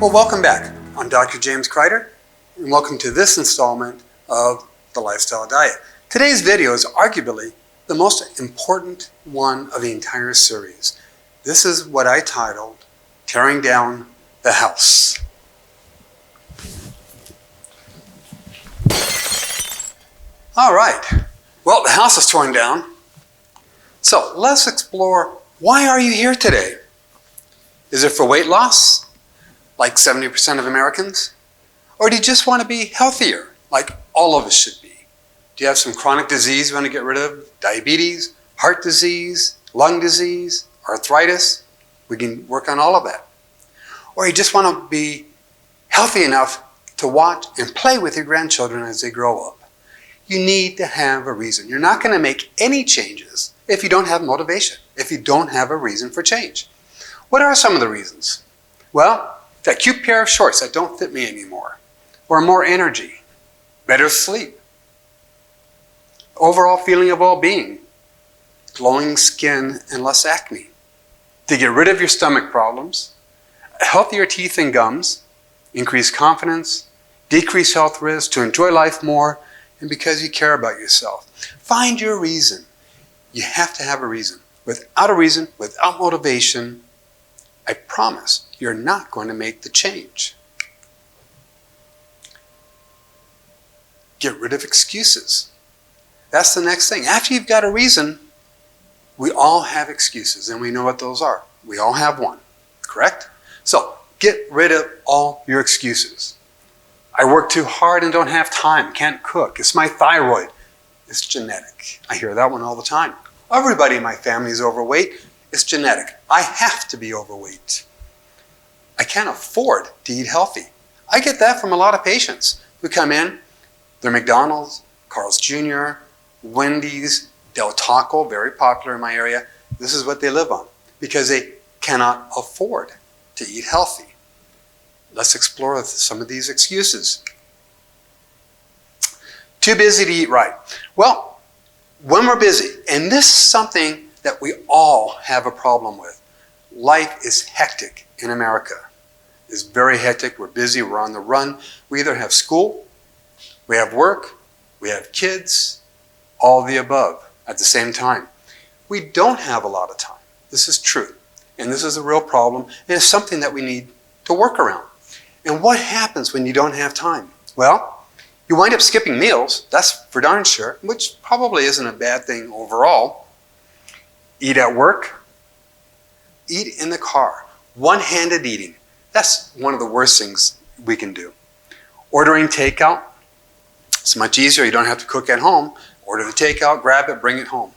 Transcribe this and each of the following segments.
Well, welcome back. I'm Dr. James Krider, and welcome to this installment of The Lifestyle Diet. Today's video is arguably the most important one of the entire series. This is what I titled, Tearing Down the House. All right, well, the house is torn down. So let's explore, why are you here today? Is it for weight loss, like 70% of Americans? Or do you just want to be healthier, like all of us should be? Do you have some chronic disease you want to get rid of? Diabetes, heart disease, lung disease, arthritis? We can work on all of that. Or you just want to be healthy enough to watch and play with your grandchildren as they grow up. You need to have a reason. You're not going to make any changes if you don't have motivation, if you don't have a reason for change. What are some of the reasons? Well, that cute pair of shorts that don't fit me anymore, or more energy, better sleep, overall feeling of well-being, glowing skin and less acne, to get rid of your stomach problems, healthier teeth and gums, increase confidence, decrease health risks, to enjoy life more, and because you care about yourself. Find your reason. You have to have a reason. Without a reason, without motivation, I promise you're not going to make the change. Get rid of excuses. That's the next thing. After you've got a reason, we all have excuses, and we know what those are. We all have one, correct? So get rid of all your excuses. I work too hard and don't have time, can't cook. It's my thyroid. It's genetic. I hear that one all the time. Everybody in my family is overweight. It's genetic. I have to be overweight. I can't afford to eat healthy. I get that from a lot of patients who come in. They're McDonald's, Carl's Jr., Wendy's, Del Taco, very popular in my area. This is what they live on because they cannot afford to eat healthy. Let's explore some of these excuses. Too busy to eat right. Well, when we're busy, and this is something that we all have a problem with. Life is hectic in America. It's very hectic. We're busy. We're on the run. We either have school, we have work, we have kids, all the above at the same time. We don't have a lot of time. This is true. And this is a real problem. And it's something that we need to work around. And what happens when you don't have time? Well, you wind up skipping meals. That's for darn sure, which probably isn't a bad thing overall. Eat at work, eat in the car. One-handed eating. That's one of the worst things we can do. Ordering takeout. It's much easier. You don't have to cook at home. Order the takeout, grab it, bring it home.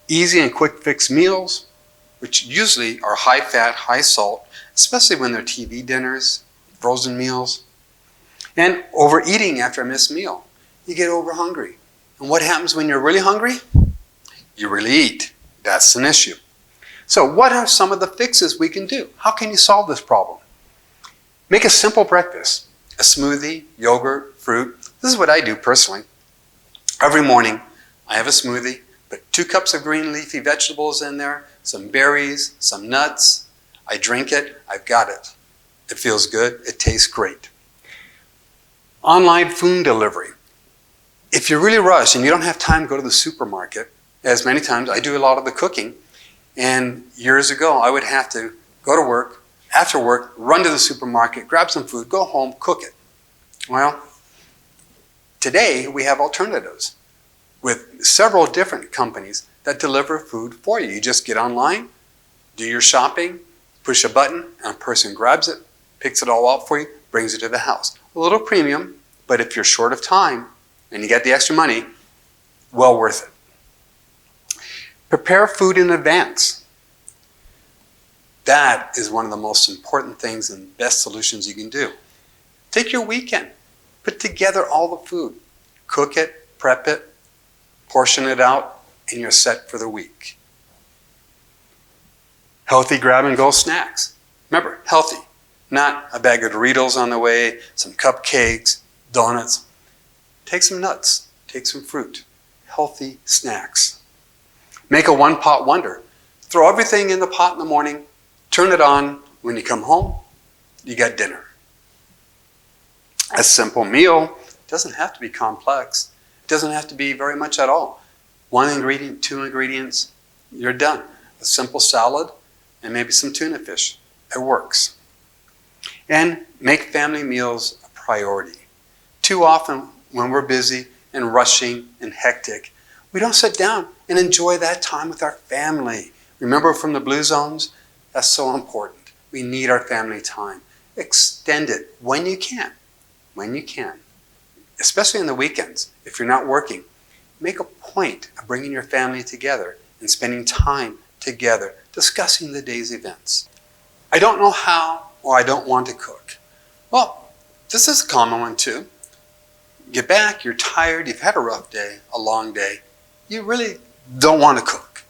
Easy and quick fix meals, which usually are high fat, high salt, especially when they're TV dinners, frozen meals. And overeating after a missed meal. You get over hungry. And what happens when you're really hungry? You really eat. That's an issue. So what are some of the fixes we can do? How can you solve this problem? Make a simple breakfast. A smoothie, yogurt, fruit. This is what I do personally. Every morning I have a smoothie, put 2 cups of green leafy vegetables in there, some berries, some nuts. I drink it. I've got it. It feels good. It tastes great. Online food delivery. If you're really rushed and you don't have time to go to the supermarket, as many times I do a lot of the cooking, and years ago I would have to go to work, after work, run to the supermarket, grab some food, go home, cook it. Well, today we have alternatives with several different companies that deliver food for you. You just get online, do your shopping, push a button, and a person grabs it, picks it all out for you, brings it to the house. A little premium, but if you're short of time and you get the extra money, well worth it. Prepare food in advance. That is one of the most important things and best solutions you can do. Take your weekend. Put together all the food. Cook it, prep it, portion it out, and you're set for the week. Healthy grab-and-go snacks. Remember, healthy. Not a bag of Doritos on the way, some cupcakes, donuts. Take some nuts. Take some fruit. Healthy snacks. Make a one-pot wonder. Throw everything in the pot in the morning, turn it on when you come home, you got dinner. A simple meal doesn't have to be complex. It doesn't have to be very much at all. 1 ingredient, 2 ingredients, you're done. A simple salad and maybe some tuna fish. It works. And make family meals a priority. Too often when we're busy and rushing and hectic, we don't sit down and enjoy that time with our family. Remember from the blue zones? That's so important. We need our family time. Extend it when you can. When you can. Especially on the weekends, if you're not working. Make a point of bringing your family together and spending time together, discussing the day's events. I don't know how, or I don't want to cook. Well, this is a common one too. Get back, you're tired, you've had a rough day, a long day. You really don't want to cook.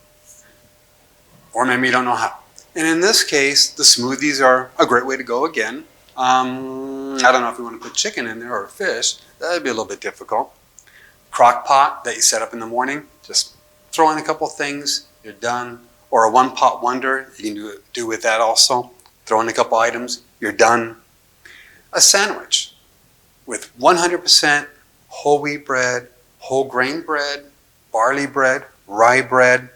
Or maybe you don't know how. And in this case, the smoothies are a great way to go again. I don't know if you want to put chicken in there or fish. That would be a little bit difficult. Crock pot that you set up in the morning, just throw in a couple things, you're done. Or a one-pot wonder, you can do with that also. Throw in a couple items, you're done. A sandwich with 100% whole wheat bread, whole grain bread, barley bread, rye bread,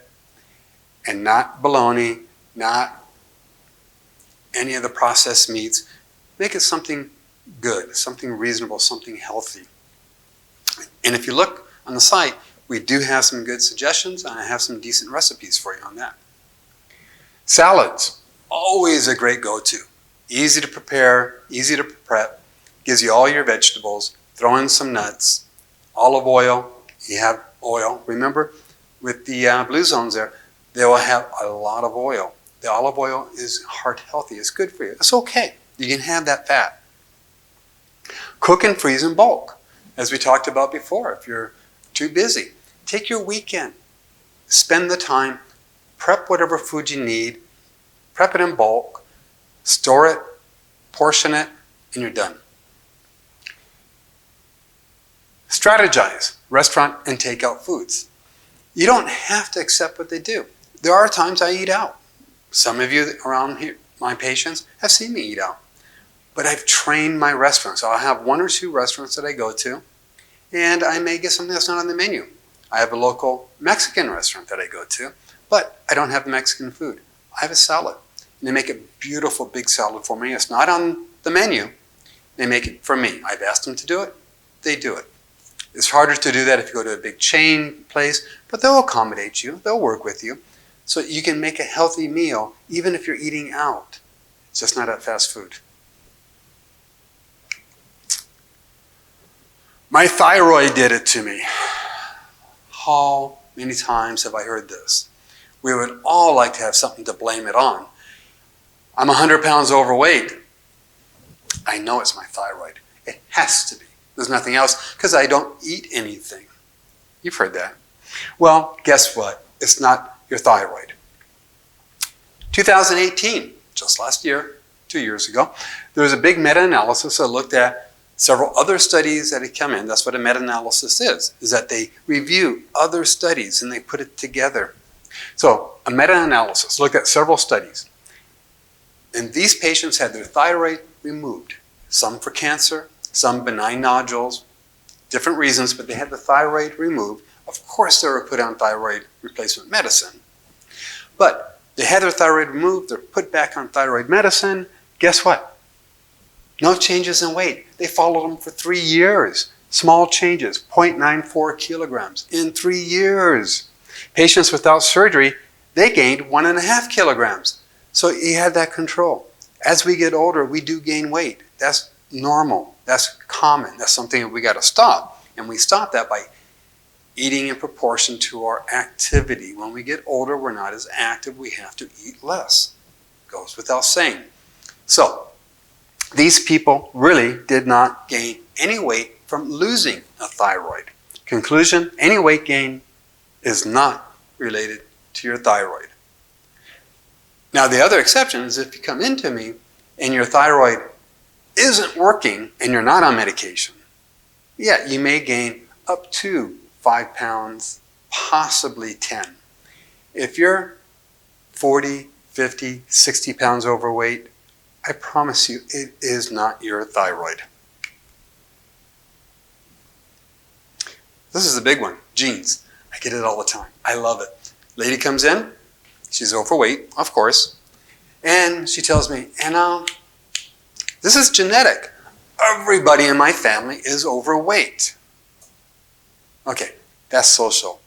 and not bologna, not any of the processed meats. Make it something good, something reasonable, something healthy. And if you look on the site, we do have some good suggestions, and I have some decent recipes for you on that. Salads, always a great go-to. Easy to prepare, easy to prep, gives you all your vegetables, throw in some nuts, olive oil, you have oil. Remember, with the blue zones there, they will have a lot of oil. The olive oil is heart healthy, it's good for you. It's okay, you can have that fat. Cook and freeze in bulk. As we talked about before, if you're too busy, take your weekend, spend the time, prep whatever food you need, prep it in bulk, store it, portion it, and you're done. Strategize restaurant and takeout foods. You don't have to accept what they do. There are times I eat out. Some of you around here, my patients, have seen me eat out. But I've trained my restaurants. So I'll have 1 or 2 restaurants that I go to, and I may get something that's not on the menu. I have a local Mexican restaurant that I go to, but I don't have Mexican food. I have a salad. And they make a beautiful big salad for me. It's not on the menu. They make it for me. I've asked them to do it. They do it. It's harder to do that if you go to a big chain place, but they'll accommodate you. They'll work with you. So you can make a healthy meal even if you're eating out. It's just not at fast food. My thyroid did it to me. How many times have I heard this? We would all like to have something to blame it on. I'm 100 pounds overweight. I know it's my thyroid. It has to be. There's nothing else because I don't eat anything. You've heard that. Well, guess what? It's not your thyroid. 2018, just last year, 2 years ago, there was a big meta-analysis that looked at several other studies that had come in. That's what a meta-analysis is that they review other studies and they put it together. So a meta-analysis looked at several studies. And these patients had their thyroid removed. Some for cancer, some benign nodules, different reasons, but they had the thyroid removed. Of course, they were put on thyroid replacement medicine. But they had their thyroid removed, they're put back on thyroid medicine. Guess what? No changes in weight. They followed them for 3 years. Small changes, 0.94 kilograms in 3 years. Patients without surgery, they gained 1.5 kilograms. So you had that control. As we get older, we do gain weight. That's normal. That's common. That's something that we got to stop. And we stop that by eating in proportion to our activity. When we get older, we're not as active. We have to eat less. Goes without saying. So these people really did not gain any weight from losing a thyroid. Conclusion, any weight gain is not related to your thyroid. Now the other exception is if you come into me and your thyroid isn't working and you're not on medication, yeah, you may gain up to 5 pounds, possibly 10. If you're 40, 50, 60 pounds overweight, I promise you, it is not your thyroid. This is a big one, genes. I get it all the time. I love it. Lady comes in, she's overweight, of course, and she tells me, Anna, this is genetic. Everybody in my family is overweight. Okay, that's social.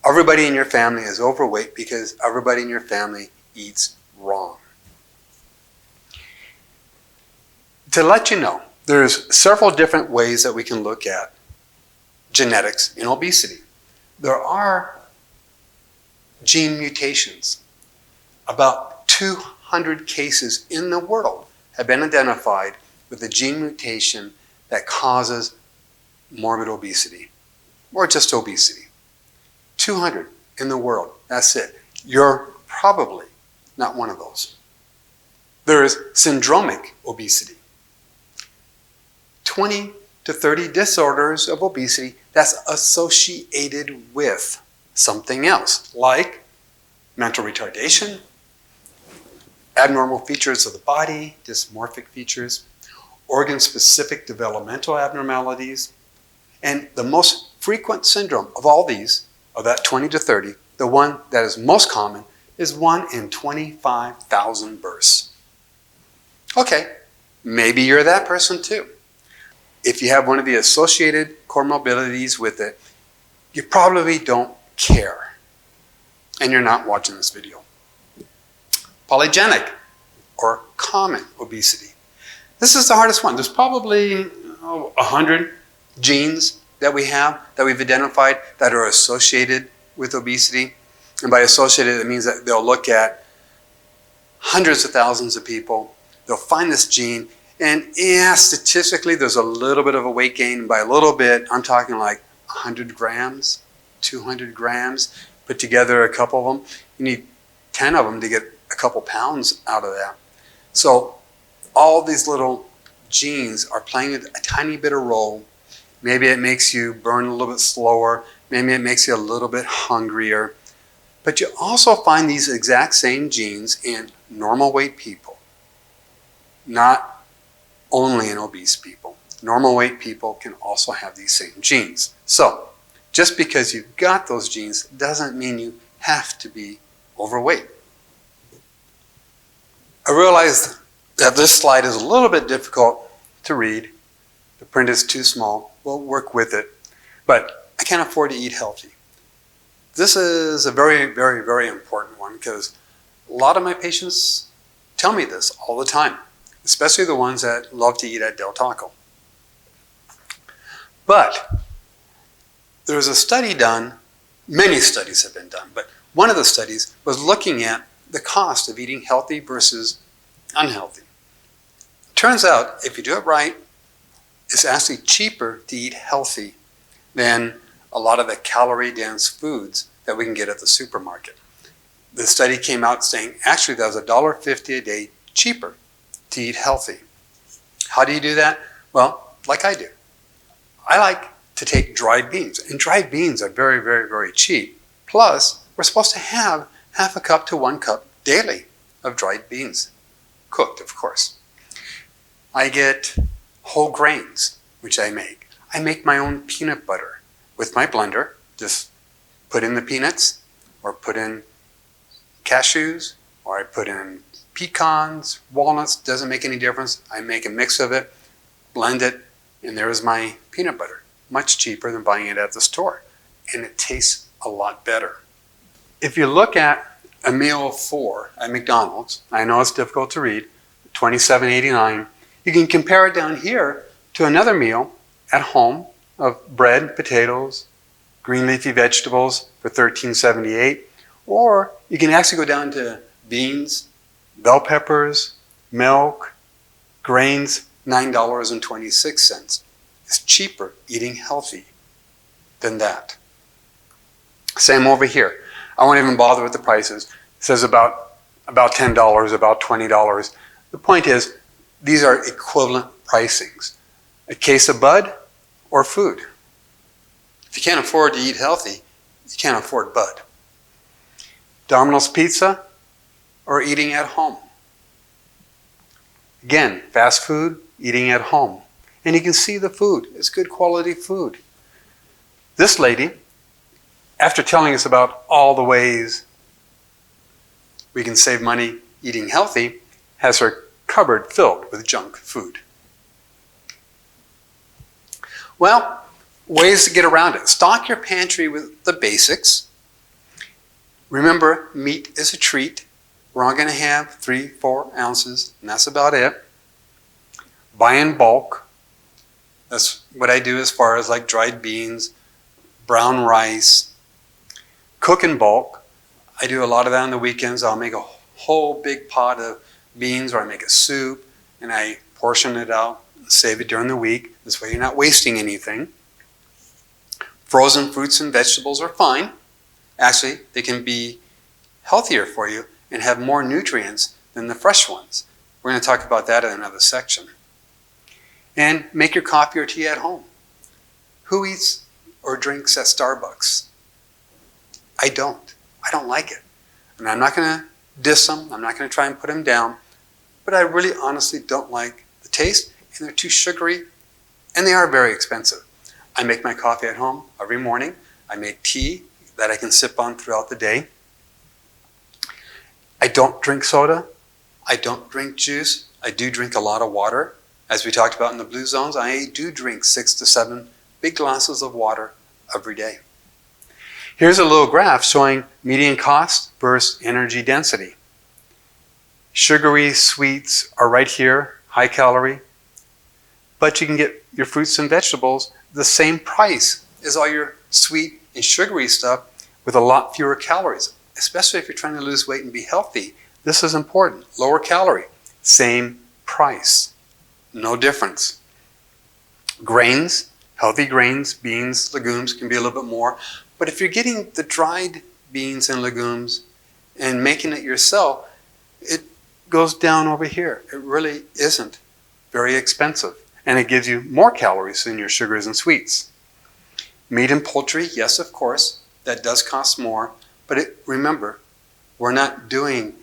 Everybody in your family is overweight because everybody in your family eats wrong. To let you know, there's several different ways that we can look at genetics in obesity. There are gene mutations. About 200 cases in the world have been identified with a gene mutation that causes morbid obesity, or just obesity. 200 in the world, that's it. You're probably not one of those. There is syndromic obesity. 20 to 30 disorders of obesity that's associated with something else, like mental retardation, abnormal features of the body, dysmorphic features, organ-specific developmental abnormalities, and the most frequent syndrome of all these, of that 20 to 30, the one that is most common is 1 in 25,000 births. Okay, maybe you're that person too. If you have one of the associated comorbidities with it, you probably don't care, and you're not watching this video. Polygenic, or common obesity. This is the hardest one. There's probably 100 genes that we have, that we've identified, that are associated with obesity. And by associated, it means that they'll look at hundreds of thousands of people. They'll find this gene, and yeah, statistically, there's a little bit of a weight gain. And by a little bit, I'm talking like 100 grams, 200 grams. Put together a couple of them. You need 10 of them to get a couple pounds out of that. So all these little genes are playing a tiny bit of role. Maybe it makes you burn a little bit slower. Maybe it makes you a little bit hungrier. But you also find these exact same genes in normal weight people, not only in obese people. Normal weight people can also have these same genes. So just because you've got those genes doesn't mean you have to be overweight. I realize that this slide is a little bit difficult to read. The print is too small. We'll work with it. But I can't afford to eat healthy. This is a very, very, very important one because a lot of my patients tell me this all the time, especially the ones that love to eat at Del Taco. But there's a study done, many studies have been done, but one of the studies was looking at the cost of eating healthy versus unhealthy. Turns out, if you do it right, it's actually cheaper to eat healthy than a lot of the calorie-dense foods that we can get at the supermarket. The study came out saying actually that was $1.50 a day cheaper to eat healthy. How do you do that? Well, like I do. I like to take dried beans, and dried beans are very, very, very cheap. Plus, we're supposed to have half a cup to 1 cup daily of dried beans, cooked, of course. I get whole grains, which I make. I make my own peanut butter with my blender. Just put in the peanuts, or put in cashews, or I put in pecans, walnuts, doesn't make any difference. I make a mix of it, blend it, and there's my peanut butter. Much cheaper than buying it at the store. And it tastes a lot better. If you look at a meal of 4 at McDonald's, I know it's difficult to read, $27.89, you can compare it down here to another meal at home of bread, potatoes, green leafy vegetables for $13.78, or you can actually go down to beans, bell peppers, milk, grains, $9.26. It's cheaper eating healthy than that. Same over here. I won't even bother with the prices. It says about $10, about $20. The point is, these are equivalent pricings. A case of Bud or food. If you can't afford to eat healthy, you can't afford Bud. Domino's pizza or eating at home. Again, fast food, eating at home. And you can see the food. It's good quality food. This lady, after telling us about all the ways we can save money eating healthy, has her cupboard filled with junk food. Well, ways to get around it. Stock your pantry with the basics. Remember, meat is a treat. We're only going to have 3-4 ounces, and that's about it. Buy in bulk. That's what I do as far as like dried beans, brown rice. Cook in bulk. I do a lot of that on the weekends. I'll make a whole big pot of beans, or I make a soup, and I portion it out, save it during the week. This way you're not wasting anything. Frozen fruits and vegetables are fine. Actually, they can be healthier for you and have more nutrients than the fresh ones. We're going to talk about that in another section. And make your coffee or tea at home. Who eats or drinks at Starbucks? I don't. I don't like it. And I'm not going to diss them. I'm not going to try and put them down. But I really honestly don't like the taste, and they're too sugary, and they are very expensive. I make my coffee at home every morning. I make tea that I can sip on throughout the day. I don't drink soda. I don't drink juice. I do drink a lot of water. As we talked about in the blue zones, I do drink 6 to 7 big glasses of water every day. Here's a little graph showing median cost versus energy density. Sugary sweets are right here, high calorie, but you can get your fruits and vegetables the same price as all your sweet and sugary stuff with a lot fewer calories, especially if you're trying to lose weight and be healthy. This is important. Lower calorie, same price, no difference. Grains, healthy grains, beans, legumes can be a little bit more, but if you're getting the dried beans and legumes and making it yourself, it goes down over here. It really isn't very expensive, and it gives you more calories than your sugars and sweets. Meat and poultry, yes, of course, that does cost more, but remember, we're not doing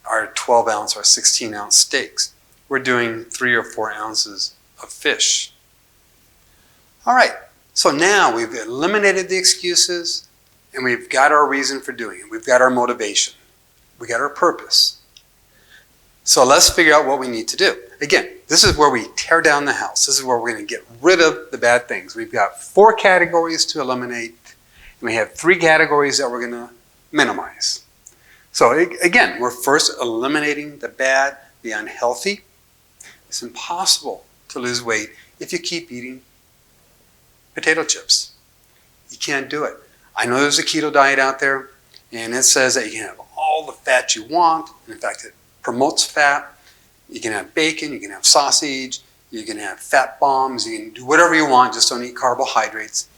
our 12-ounce or 16-ounce steaks. We're doing 3 or 4 ounces of fish. All right, so now we've eliminated the excuses, and we've got our reason for doing it. We've got our motivation. We got our purpose. So let's figure out what we need to do. Again, this is where we tear down the house. This is where we're going to get rid of the bad things. We've got 4 categories to eliminate, and we have 3 categories that we're going to minimize. So again, we're first eliminating the bad, the unhealthy. It's impossible to lose weight if you keep eating potato chips. You can't do it. I know there's a keto diet out there, and it says that you can have all the fat you want. In fact, it promotes fat. You can have bacon, you can have sausage, you can have fat bombs, you can do whatever you want, just don't eat carbohydrates.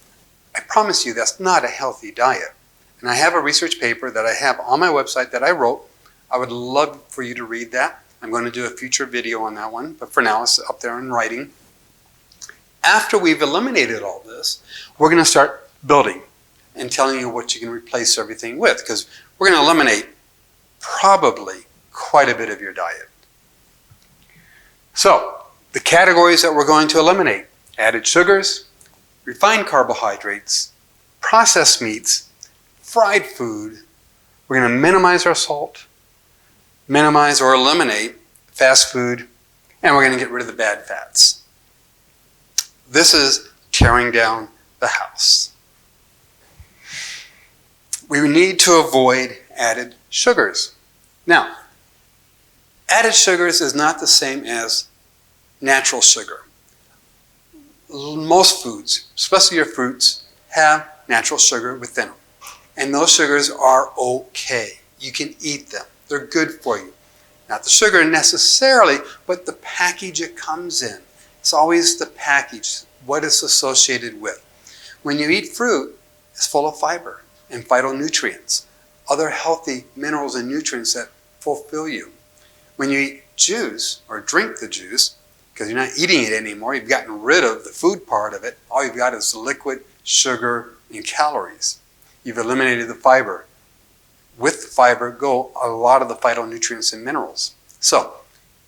I promise you that's not a healthy diet. And I have a research paper that I have on my website that I wrote. I would love for you to read that. I'm going to do a future video on that one, but for now it's up there in writing. After we've eliminated all this, we're going to start building and telling you what you can replace everything with, because we're going to eliminate probably quite a bit of your diet. So, the categories that we're going to eliminate: added sugars, refined carbohydrates, processed meats, fried food. We're going to minimize our salt, minimize or eliminate fast food, and we're going to get rid of the bad fats. This is tearing down the house. We need to avoid added sugars. Now, added sugars is not the same as natural sugar. Most foods, especially your fruits, have natural sugar within them. And those sugars are okay. You can eat them. They're good for you. Not the sugar necessarily, but the package it comes in. It's always the package, what it's associated with. When you eat fruit, it's full of fiber and phytonutrients, other healthy minerals and nutrients that fulfill you. When you eat juice or drink the juice, because you're not eating it anymore, you've gotten rid of the food part of it, all you've got is the liquid, sugar, and calories. You've eliminated the fiber. With the fiber go a lot of the phytonutrients and minerals. So,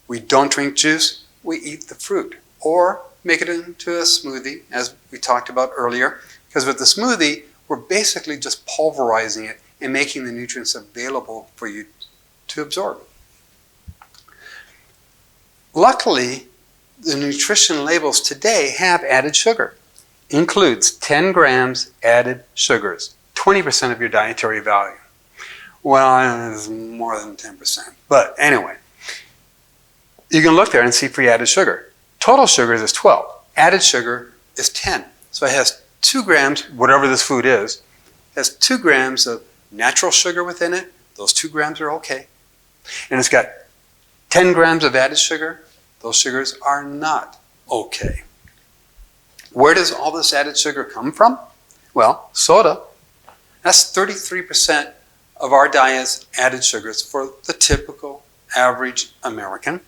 We don't drink juice, we eat the fruit. Or make it into a smoothie, as we talked about earlier. Because with the smoothie, we're basically just pulverizing it and making the nutrients available for you to absorb. Luckily, the nutrition labels today have added sugar. Includes 10 grams added sugars, 20% of your dietary value. Well, it's more than 10%. But anyway, you can look there and see free added sugar. Total sugars is 12. Added sugar is 10. So it has 2 grams, whatever this food is, has 2 grams of natural sugar within it. Those 2 grams are okay. And it's got 10 grams of added sugar. Those sugars are not okay. Where does all this added sugar come from? Well, soda. That's 33% of our diet's added sugars for the typical average American.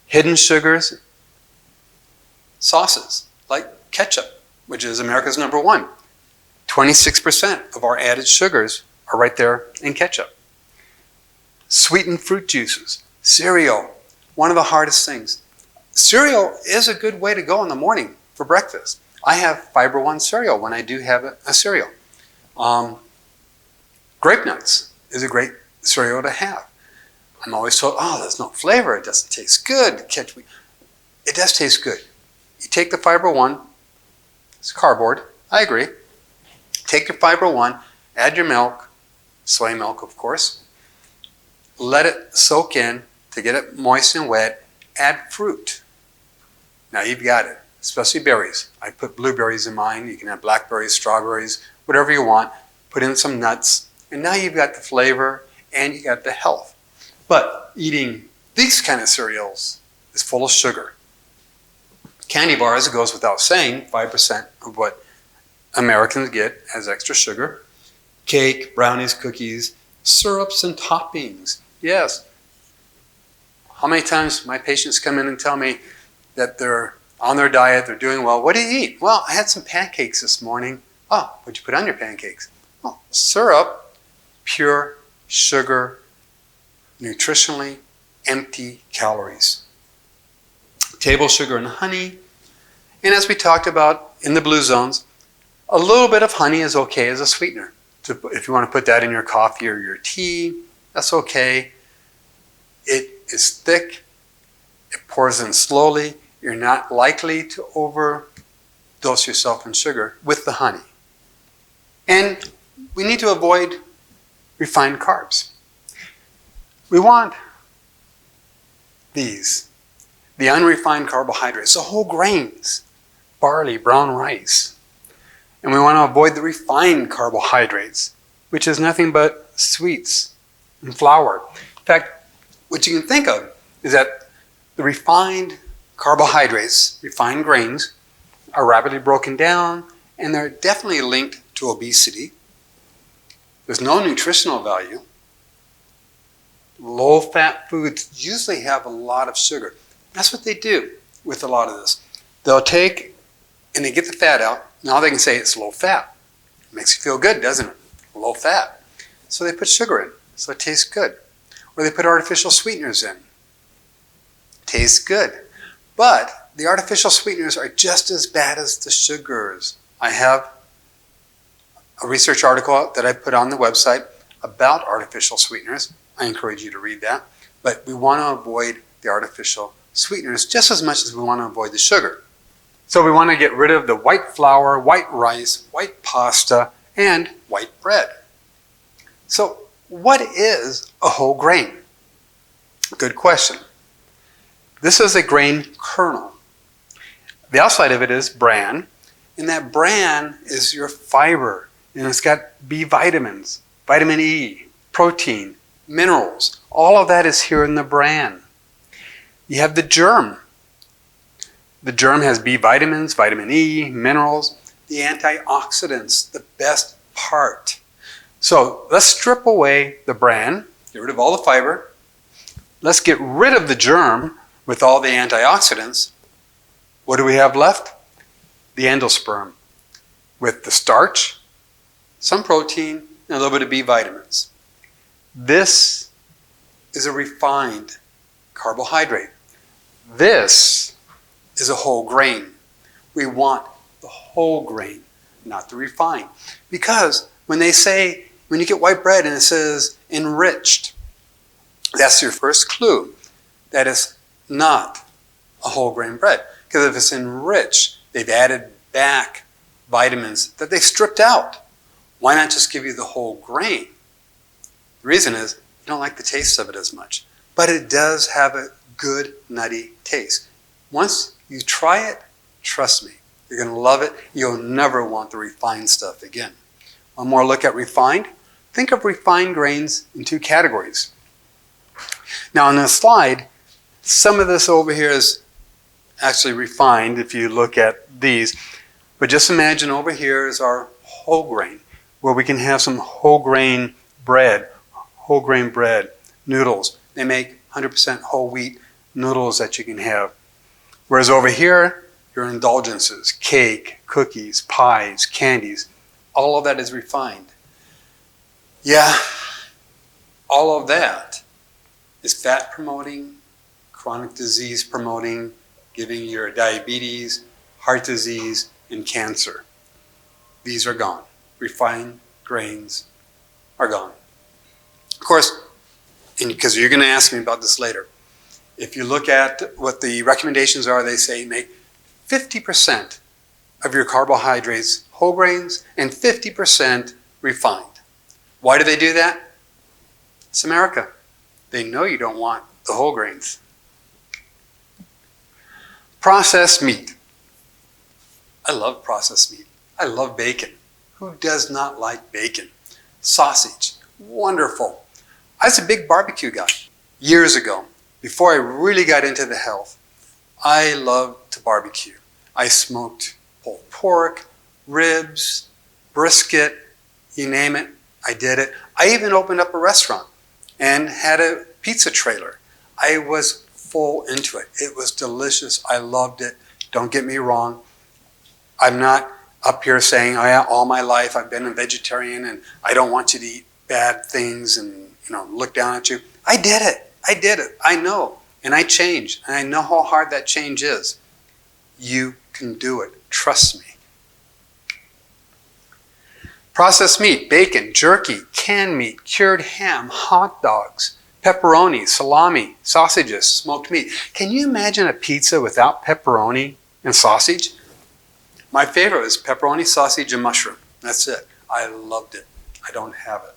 Hidden sugars, sauces like ketchup, which is America's #1. 26% of our added sugars are right there in ketchup. Sweetened fruit juices, cereal, one of the hardest things. Cereal is a good way to go in the morning for breakfast. I have Fiber One cereal when I do have a cereal. Grape nuts is a great cereal to have. I'm always told, oh, there's no flavor, it doesn't taste good. Catch me. It does taste good. You take the Fiber One, it's cardboard, I agree. Take your Fiber One, add your milk, soy milk of course, let it soak in to get it moist and wet, add fruit. Now you've got it, especially berries. I put blueberries in mine, you can have blackberries, strawberries, whatever you want. Put in some nuts, and now you've got the flavor and you got the health. But eating these kind of cereals is full of sugar. Candy bars, it goes without saying, 5% of what Americans get as extra sugar. Cake, brownies, cookies, syrups and toppings. Yes. How many times my patients come in and tell me that they're on their diet, they're doing well. What do you eat? Well, I had some pancakes this morning. Oh, what'd you put on your pancakes? Oh, syrup, pure sugar, nutritionally empty calories. Table sugar and honey. And as we talked about in the blue zones, a little bit of honey is okay as a sweetener. If you want to put that in your coffee or your tea, that's okay. It is thick. It pours in slowly. You're not likely to overdose yourself in sugar with the honey. And we need to avoid refined carbs. We want these, the unrefined carbohydrates, the whole grains, barley, brown rice. And we want to avoid the refined carbohydrates, which is nothing but sweets and flour. In fact, what you can think of is that the refined carbohydrates, refined grains, are rapidly broken down, and they're definitely linked to obesity. There's no nutritional value. Low-fat foods usually have a lot of sugar. That's what they do with a lot of this. They'll take and they get the fat out. Now they can say it's low-fat. It makes you feel good, doesn't it? Low-fat. So they put sugar in, so it tastes good. Or they put artificial sweeteners in. Tastes good. But the artificial sweeteners are just as bad as the sugars. I have a research article that I put on the website about artificial sweeteners. I encourage you to read that. But we want to avoid the artificial sweeteners just as much as we want to avoid the sugar. So we want to get rid of the white flour, white rice, white pasta, and white bread. So what is a whole grain? Good question. This is a grain kernel. The outside of it is bran, and that bran is your fiber, and it's got B vitamins, vitamin E, protein, minerals. All of that is here in the bran. You have the germ. The germ has B vitamins, vitamin E, minerals, the antioxidants, the best part. So let's strip away the bran, get rid of all the fiber. Let's get rid of the germ with all the antioxidants. What do we have left? The endosperm with the starch, some protein, and a little bit of B vitamins. This is a refined carbohydrate. This is a whole grain. We want the whole grain, not the refined. Because when they say, when you get white bread and it says enriched, that's your first clue that it's not a whole grain bread. Because if it's enriched, they've added back vitamins that they stripped out. Why not just give you the whole grain? The reason is you don't like the taste of it as much. But it does have a good nutty taste. Once you try it, trust me, you're going to love it. You'll never want the refined stuff again. One more look at refined. Think of refined grains in two categories. Now on this slide, some of this over here is actually refined if you look at these. But just imagine over here is our whole grain, where we can have some whole grain bread, noodles. They make 100% whole wheat noodles that you can have. Whereas over here, your indulgences, cake, cookies, pies, candies, all of that is refined. Yeah, all of that is fat promoting, chronic disease promoting, giving you diabetes, heart disease, and cancer. These are gone. Refined grains are gone. Of course, and because you're going to ask me about this later, if you look at what the recommendations are, they say make 50% of your carbohydrates whole grains and 50% refined. Why do they do that? It's America. They know you don't want the whole grains. Processed meat. I love processed meat. I love bacon. Who does not like bacon? Sausage. Wonderful. I was a big barbecue guy years ago. Before I really got into the health, I loved to barbecue. I smoked pulled pork, ribs, brisket, you name it, I did it. I even opened up a restaurant and had a pizza trailer. I was full into it. It was delicious. I loved it. Don't get me wrong. I'm not up here saying, oh yeah, all my life I've been a vegetarian and I don't want you to eat bad things and look down at you. I did it. I know. And I changed. And I know how hard that change is. You can do it. Trust me. Processed meat, bacon, jerky, canned meat, cured ham, hot dogs, pepperoni, salami, sausages, smoked meat. Can you imagine a pizza without pepperoni and sausage? My favorite is pepperoni, sausage, and mushroom. That's it. I loved it. I don't have it.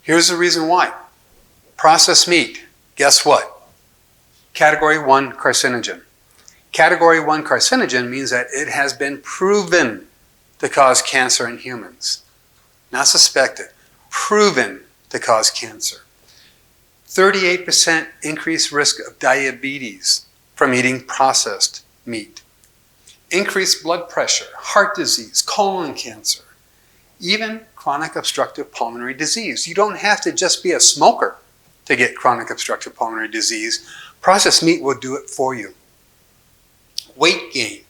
Here's the reason why. Processed meat, guess what? Category 1 carcinogen. Category 1 carcinogen means that it has been proven to cause cancer in humans. Not suspected, proven to cause cancer. 38% increased risk of diabetes from eating processed meat. Increased blood pressure, heart disease, colon cancer, even chronic obstructive pulmonary disease. You don't have to just be a smoker to get chronic obstructive pulmonary disease. Processed meat will do it for you. Weight gain,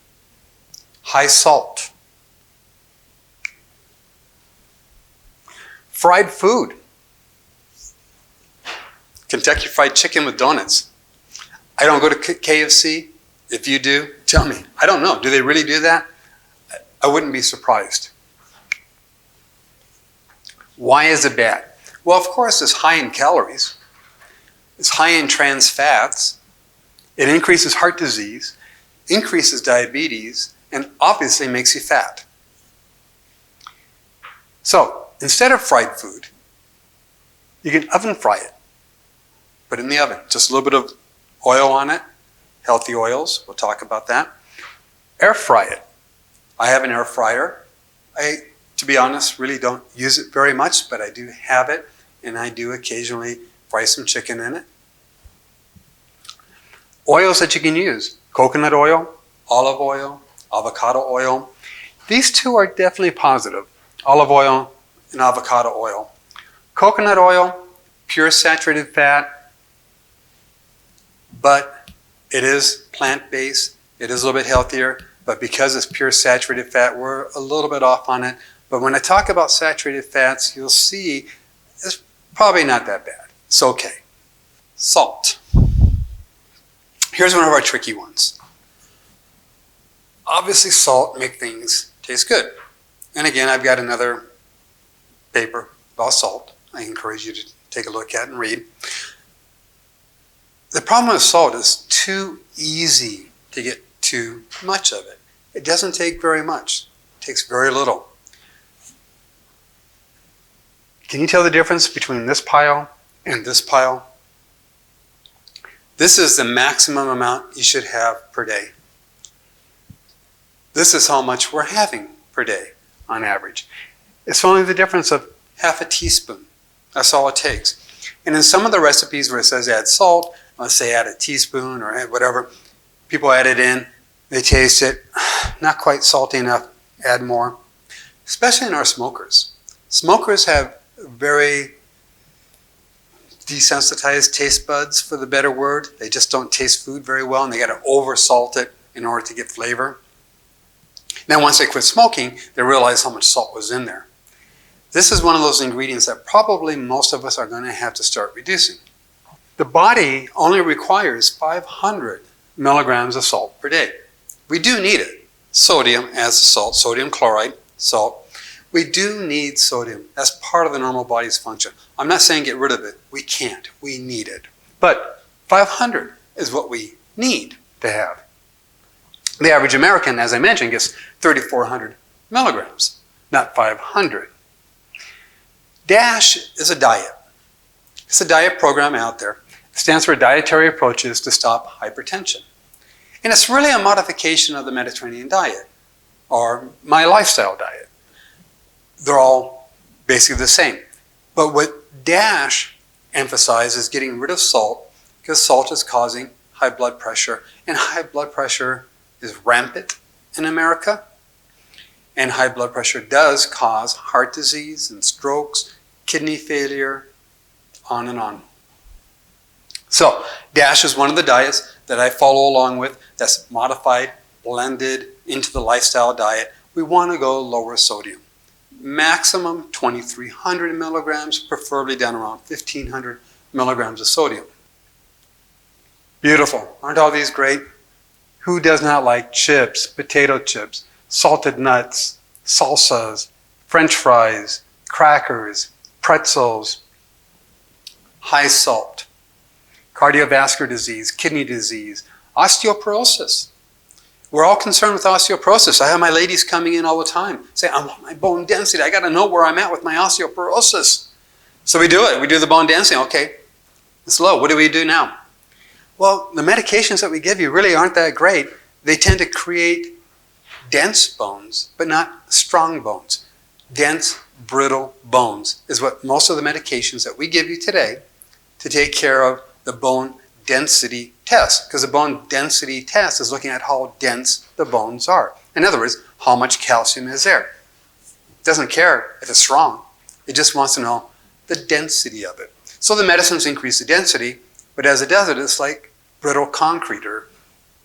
high salt, fried food, Kentucky Fried Chicken with donuts. I don't go to KFC. If you do, tell me. I don't know. Do they really do that? I wouldn't be surprised. Why is it bad? Well, of course, it's high in calories. It's high in trans fats. It increases heart disease, increases diabetes, and obviously makes you fat. So, instead of fried food, you can oven fry it. Put it in the oven. Just a little bit of oil on it. Healthy oils. We'll talk about that. Air fry it. I have an air fryer. I, to be honest, really don't use it very much, but I do have it, and I do occasionally fry some chicken in it. Oils that you can use. Coconut oil, olive oil, avocado oil. These two are definitely positive. Olive oil and avocado oil. Coconut oil, pure saturated fat, but it is plant-based. It is a little bit healthier, but because it's pure saturated fat, we're a little bit off on it. But when I talk about saturated fats, you'll see it's probably not that bad. It's okay. Salt. Here's one of our tricky ones. Obviously, salt makes things taste good. And again, I've got another paper about salt I encourage you to take a look at and read. The problem with salt is too easy to get too much of it. It doesn't take very much. It takes very little. Can you tell the difference between this pile and this pile? This is the maximum amount you should have per day. This is how much we're having per day on average. It's only the difference of half a teaspoon. That's all it takes. And in some of the recipes where it says add salt, let's say add a teaspoon or add whatever, people add it in, they taste it, not quite salty enough, add more. Especially in our smokers. Smokers have very desensitized taste buds, for the better word. They just don't taste food very well, and they got to over salt it in order to get flavor. Now, once they quit smoking, they realize how much salt was in there. This is one of those ingredients that probably most of us are going to have to start reducing. The body only requires 500 milligrams of salt per day. We do need it. Sodium as salt, sodium chloride, salt. We do need sodium. That's part of the normal body's function. I'm not saying get rid of it. We can't. We need it. But 500 is what we need to have. The average American, as I mentioned, gets 3,400 milligrams, not 500. DASH is a diet. It's a diet program out there. It stands for Dietary Approaches to Stop Hypertension. And it's really a modification of the Mediterranean diet, or my lifestyle diet. They're all basically the same. But what DASH emphasizes is getting rid of salt, because salt is causing high blood pressure, and high blood pressure is rampant in America. And high blood pressure does cause heart disease and strokes, kidney failure, on and on. So DASH is one of the diets that I follow along with that's modified, blended into the lifestyle diet. We want to go lower sodium. Maximum 2,300 milligrams, preferably down around 1,500 milligrams of sodium. Beautiful. Aren't all these great? Who does not like chips, potato chips, salted nuts, salsas, French fries, crackers, pretzels, high salt, cardiovascular disease, kidney disease, osteoporosis. We're all concerned with osteoporosis. I have my ladies coming in all the time saying, I want my bone density. I got to know where I'm at with my osteoporosis. So we do it. We do the bone density. Okay, it's low. What do we do now? Well, the medications that we give you really aren't that great. They tend to create dense bones, but not strong bones. Dense, brittle bones is what most of the medications that we give you today to take care of the bone density test, because the bone density test is looking at how dense the bones are. In other words, how much calcium is there. It doesn't care if it's strong. It just wants to know the density of it. So the medicines increase the density, but as it does it, it's like brittle concrete or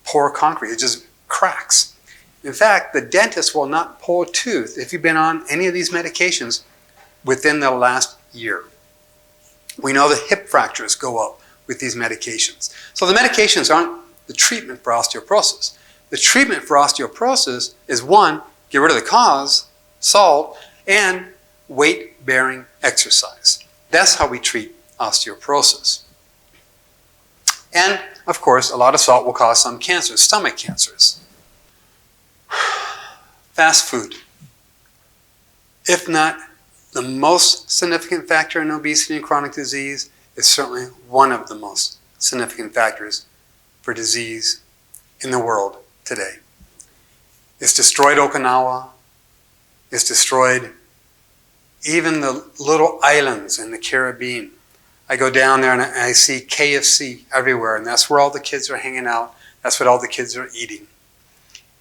poor concrete. It just cracks. In fact, the dentist will not pull a tooth if you've been on any of these medications within the last year. We know the hip fractures go up with these medications. So the medications aren't the treatment for osteoporosis. The treatment for osteoporosis is one, get rid of the cause, salt, and weight-bearing exercise. That's how we treat osteoporosis. And, of course, a lot of salt will cause some cancers, stomach cancers. Fast food. If not the most significant factor in obesity and chronic disease, is certainly one of the most significant factors for disease in the world today. It's destroyed Okinawa. It's destroyed even the little islands in the Caribbean. I go down there and I see KFC everywhere, and that's where all the kids are hanging out. That's what all the kids are eating.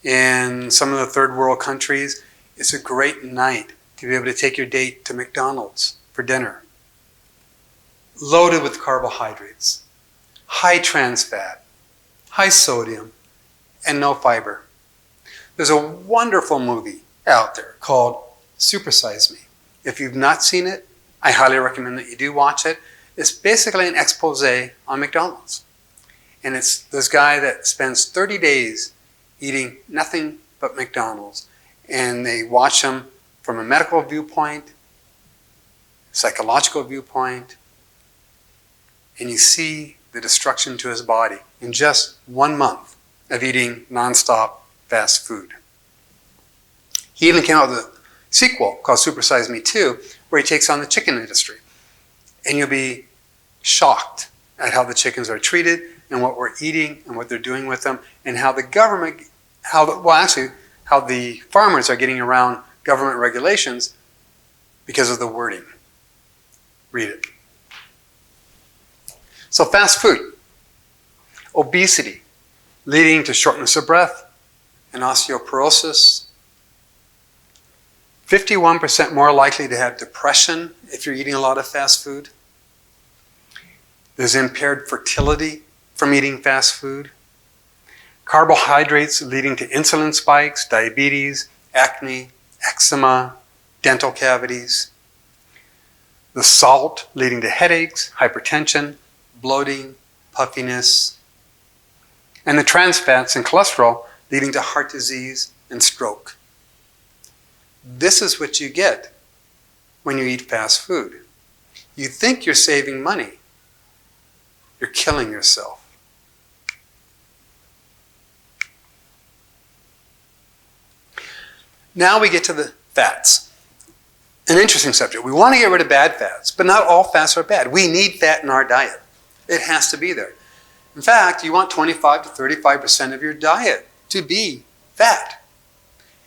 In some of the third world countries, it's a great night to be able to take your date to McDonald's for dinner. Loaded with carbohydrates, high trans fat, high sodium, and no fiber. There's a wonderful movie out there called Super Size Me. If you've not seen it, I highly recommend that you do watch it. It's basically an expose on McDonald's. And it's this guy that spends 30 days eating nothing but McDonald's. And they watch him from a medical viewpoint, psychological viewpoint, and you see the destruction to his body in just 1 month of eating nonstop fast food. He even came out with a sequel called Super Size Me 2, where he takes on the chicken industry. And you'll be shocked at how the chickens are treated and what we're eating and what they're doing with them, and how the government, how the farmers are getting around government regulations because of the wording. Read it. So fast food, obesity, leading to shortness of breath and osteoporosis. 51% more likely to have depression if you're eating a lot of fast food. There's impaired fertility from eating fast food. Carbohydrates leading to insulin spikes, diabetes, acne, eczema, dental cavities. The salt leading to headaches, hypertension, bloating, puffiness. And the trans fats and cholesterol leading to heart disease and stroke. This is what you get when you eat fast food. You think you're saving money. You're killing yourself. Now we get to the fats. An interesting subject. We want to get rid of bad fats, but not all fats are bad. We need fat in our diet. It has to be there. In fact, you want 25 to 35% of your diet to be fat.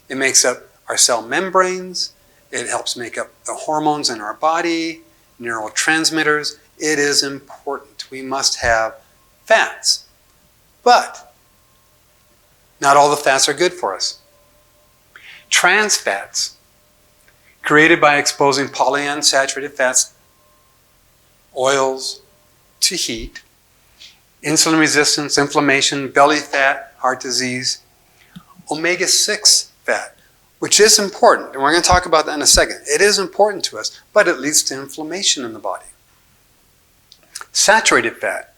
It makes up our cell membranes. It helps make up the hormones in our body, neurotransmitters. It is important. We must have fats. But not all the fats are good for us. Trans fats, created by exposing polyunsaturated fats, oils, to heat, insulin resistance, inflammation, belly fat, heart disease, omega-6 fat, which is important, and we're going to talk about that in a second. It is important to us, but it leads to inflammation in the body. Saturated fat,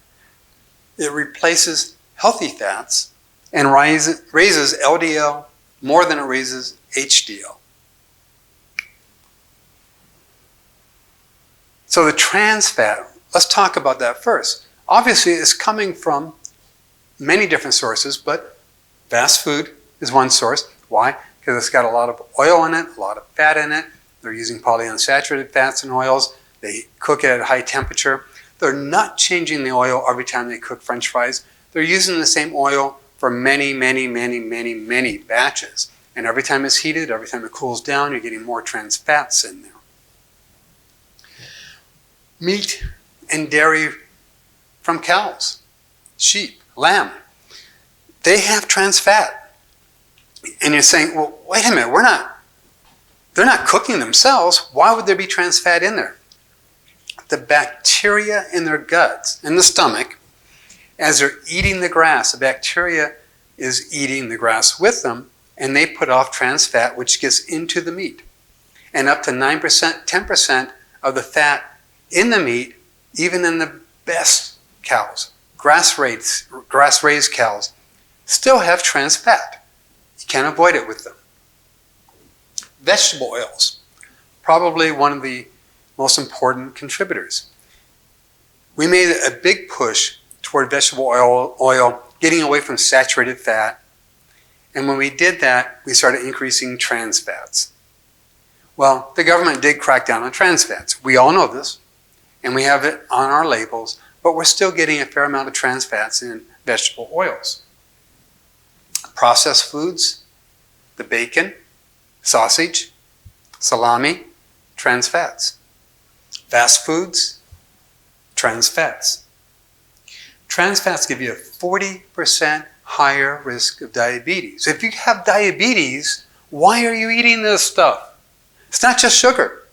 it replaces healthy fats and raises LDL more than it raises HDL. So the trans fat, let's talk about that first. Obviously, it's coming from many different sources, but fast food is one source. Why? Because it's got a lot of oil in it, a lot of fat in it. They're using polyunsaturated fats and oils. They cook it at a high temperature. They're not changing the oil every time they cook French fries. They're using the same oil for many, many, many, many, many batches. And every time it's heated, every time it cools down, you're getting more trans fats in there. Meat and dairy from cows, sheep, lamb, they have trans fat. And you're saying, well, wait a minute, they're not cooking themselves. Why would there be trans fat in there? The bacteria in their guts, in the stomach, as they're eating the grass, the bacteria is eating the grass with them, and they put off trans fat, which gets into the meat. And up to 9%, 10% of the fat in the meat, even in the best cows, grass-raised cows, still have trans fat. You can't avoid it with them. Vegetable oils, probably one of the most important contributors. We made a big push toward vegetable oil, getting away from saturated fat. And when we did that, we started increasing trans fats. Well, the government did crack down on trans fats. We all know this, and we have it on our labels, but we're still getting a fair amount of trans fats in vegetable oils. Processed foods, the bacon, sausage, salami, trans fats. Fast foods, trans fats. Trans fats give you a 40% higher risk of diabetes. If you have diabetes, why are you eating this stuff? It's not just sugar.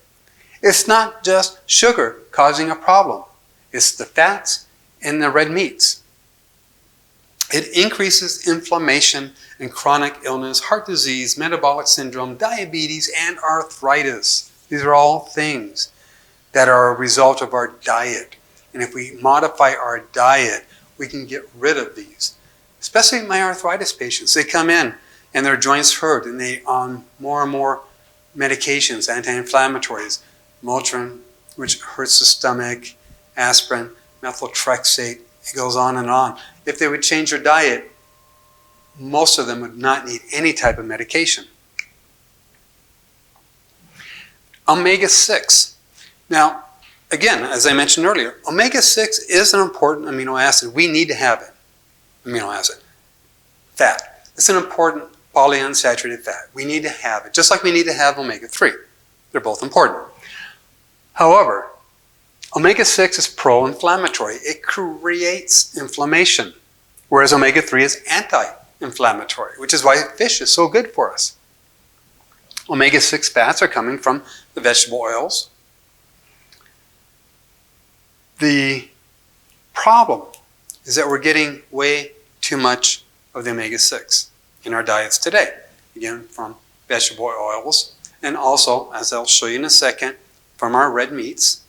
It's not just sugar causing a problem. It's the fats and the red meats. It increases inflammation and chronic illness, heart disease, metabolic syndrome, diabetes, and arthritis. These are all things that are a result of our diet. And if we modify our diet, we can get rid of these. Especially my arthritis patients. They come in and their joints hurt and they on more and more medications, anti-inflammatories, Motrin, which hurts the stomach, aspirin, methotrexate, it goes on and on. If they would change their diet, most of them would not need any type of medication. Omega-6. Now, again, as I mentioned earlier, omega-6 is an important amino acid. We need to have it. Amino acid. Fat. It's an important polyunsaturated fat. We need to have it, just like we need to have omega-3. They're both important. However, omega-6 is pro-inflammatory. It creates inflammation, whereas omega-3 is anti-inflammatory, which is why fish is so good for us. Omega-6 fats are coming from the vegetable oils. The problem is that we're getting way too much of the omega-6 in our diets today. Again, from vegetable oils, and also, as I'll show you in a second, from our red meats.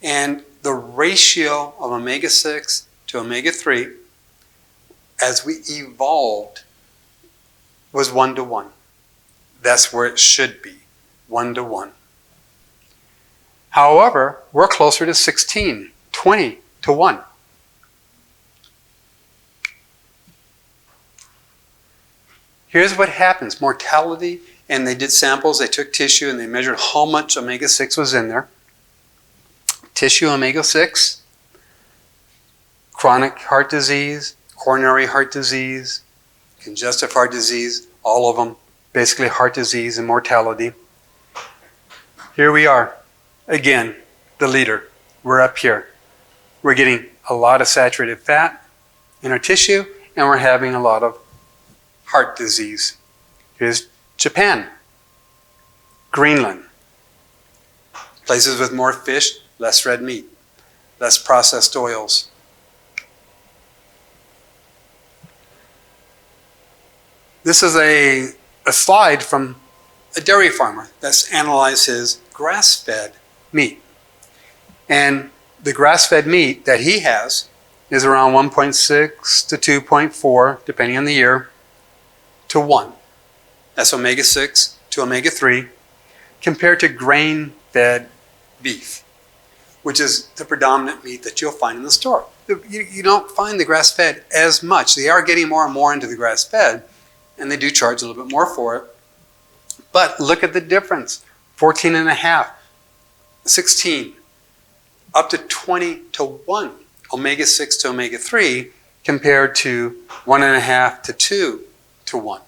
And the ratio of omega-6 to omega-3, as we evolved, was 1:1. That's where it should be, 1:1. However, we're closer to 16, 20 to 1. Here's what happens. Mortality, and they did samples, they took tissue and they measured how much omega-6 was in there. Tissue omega-6, chronic heart disease, coronary heart disease, congestive heart disease, all of them, basically heart disease and mortality. Here we are. Again, the leader. We're up here. We're getting a lot of saturated fat in our tissue, and we're having a lot of heart disease. Here's Japan, Greenland. Places with more fish, less red meat, less processed oils. This is a slide from a dairy farmer that's analyzed his grass-fed meat. And the grass-fed meat that he has is around 1.6 to 2.4, depending on the year, to 1. That's omega-6 to omega-3, compared to grain-fed beef, which is the predominant meat that you'll find in the store. You don't find the grass-fed as much. They are getting more and more into the grass-fed, and they do charge a little bit more for it. But look at the difference. 14.5, 16, up to 20 to 1 omega-6 to omega-3 compared to 1.5 to 2 to 1.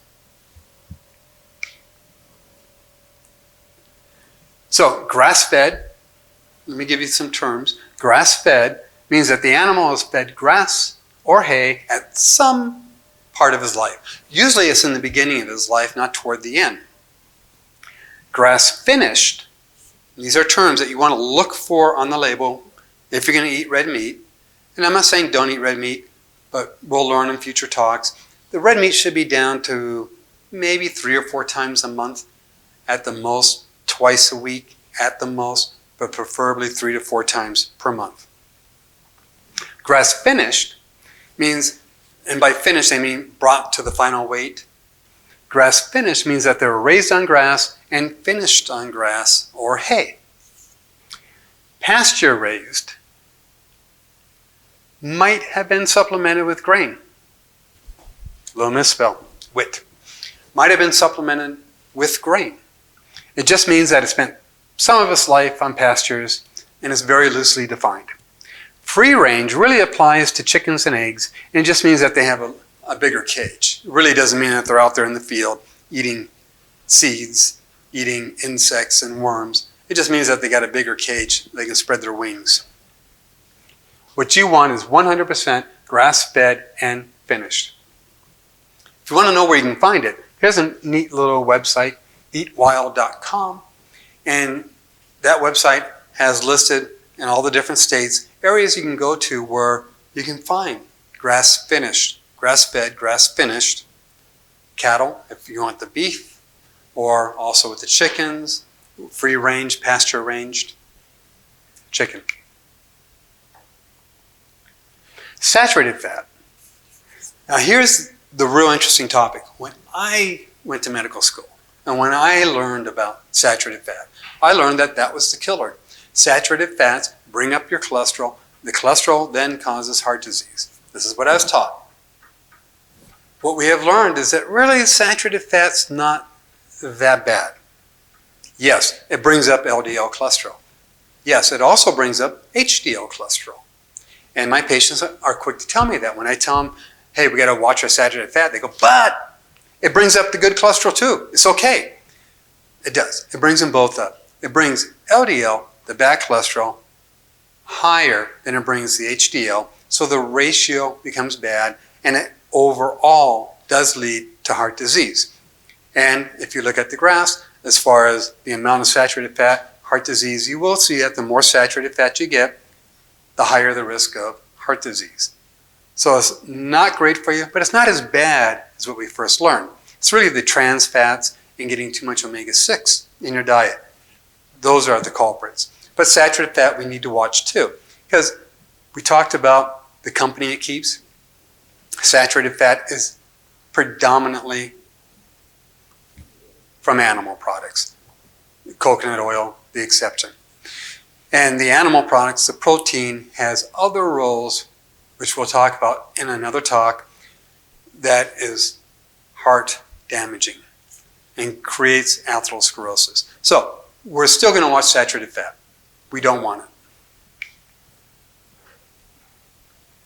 So grass-fed, let me give you some terms. Grass-fed means that the animal is fed grass or hay at some part of his life. Usually it's in the beginning of his life, not toward the end. Grass-finished, these are terms that you want to look for on the label if you're going to eat red meat. And I'm not saying don't eat red meat, but we'll learn in future talks. The red meat should be down to maybe 3 or 4 times a month, at the most, twice a week at the most, but preferably 3 to 4 times per month. Grass-finished means, and by finished they mean brought to the final weight. Grass-finished means that they were raised on grass and finished on grass or hay. Pasture-raised might have been supplemented with grain. Little misspell, wit. Might have been supplemented with grain. It just means that it spent some of its life on pastures and is very loosely defined. Free range really applies to chickens and eggs, and it just means that they have a bigger cage. It really doesn't mean that they're out there in the field eating seeds, eating insects and worms. It just means that they got a bigger cage. They can spread their wings. What you want is 100% grass-fed and finished. If you want to know where you can find it, here's a neat little website, eatwild.com. And that website has listed in all the different states areas you can go to where you can find grass-finished, grass-fed, grass-finished cattle, if you want the beef, or also with the chickens, free-range, pasture-ranged chicken. Saturated fat. Now here's the real interesting topic. When I went to medical school and when I learned about saturated fat, I learned that that was the killer. Saturated fats bring up your cholesterol. The cholesterol then causes heart disease. This is what I was taught. What we have learned is that really saturated fat's not that bad. Yes, it brings up LDL cholesterol. Yes, it also brings up HDL cholesterol. And my patients are quick to tell me that. When I tell them, hey, we got to watch our saturated fat, they go, but it brings up the good cholesterol too. It's okay. It does. It brings them both up. It brings LDL, the bad cholesterol, higher than it brings the HDL. So the ratio becomes bad, and it overall does lead to heart disease. And if you look at the graphs, as far as the amount of saturated fat, heart disease, you will see that the more saturated fat you get, the higher the risk of heart disease. So it's not great for you, but it's not as bad as what we first learned. It's really the trans fats and getting too much omega-6 in your diet. Those are the culprits. But saturated fat we need to watch too, because we talked about the company it keeps. Saturated fat is predominantly from animal products. Coconut oil, the exception. And the animal products, the protein, has other roles, which we'll talk about in another talk, that is heart damaging and creates atherosclerosis. So we're still going to watch saturated fat. We don't want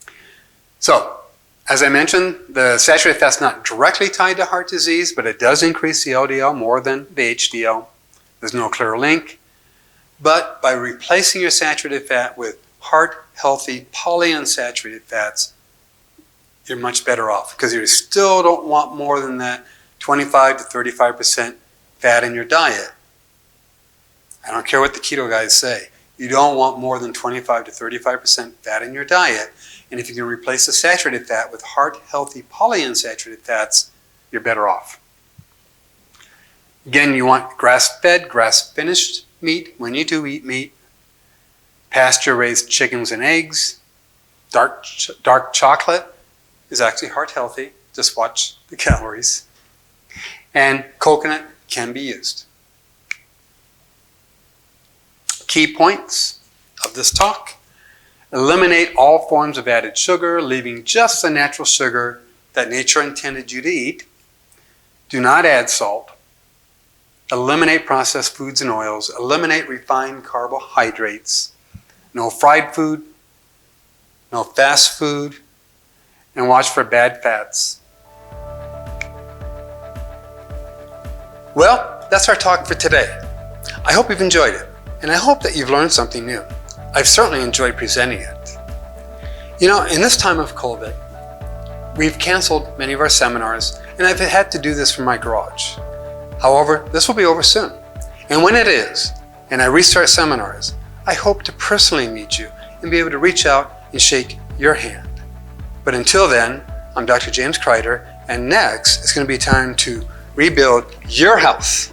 it. So, as I mentioned, the saturated fat's not directly tied to heart disease, but it does increase the LDL more than the HDL. There's no clear link. But by replacing your saturated fat with heart-healthy polyunsaturated fats, you're much better off, because you still don't want more than that 25 to 35% fat in your diet. I don't care what the keto guys say. You don't want more than 25 to 35% fat in your diet. And if you can replace the saturated fat with heart-healthy polyunsaturated fats, you're better off. Again, you want grass-fed, grass-finished meat when you do eat meat, pasture-raised chickens and eggs. Dark chocolate is actually heart-healthy. Just watch the calories. And coconut can be used. Key points of this talk: eliminate all forms of added sugar, leaving just the natural sugar that nature intended you to eat. Do not add salt. Eliminate processed foods and oils. Eliminate refined carbohydrates. No fried food. No fast food. And watch for bad fats. Well, that's our talk for today. I hope you've enjoyed it, and I hope that you've learned something new. I've certainly enjoyed presenting it. You know, in this time of COVID, we've canceled many of our seminars, and I've had to do this from my garage. However, this will be over soon. And when it is, and I restart seminars, I hope to personally meet you and be able to reach out and shake your hand. But until then, I'm Dr. James Krider, and next it's going to be time to rebuild your health.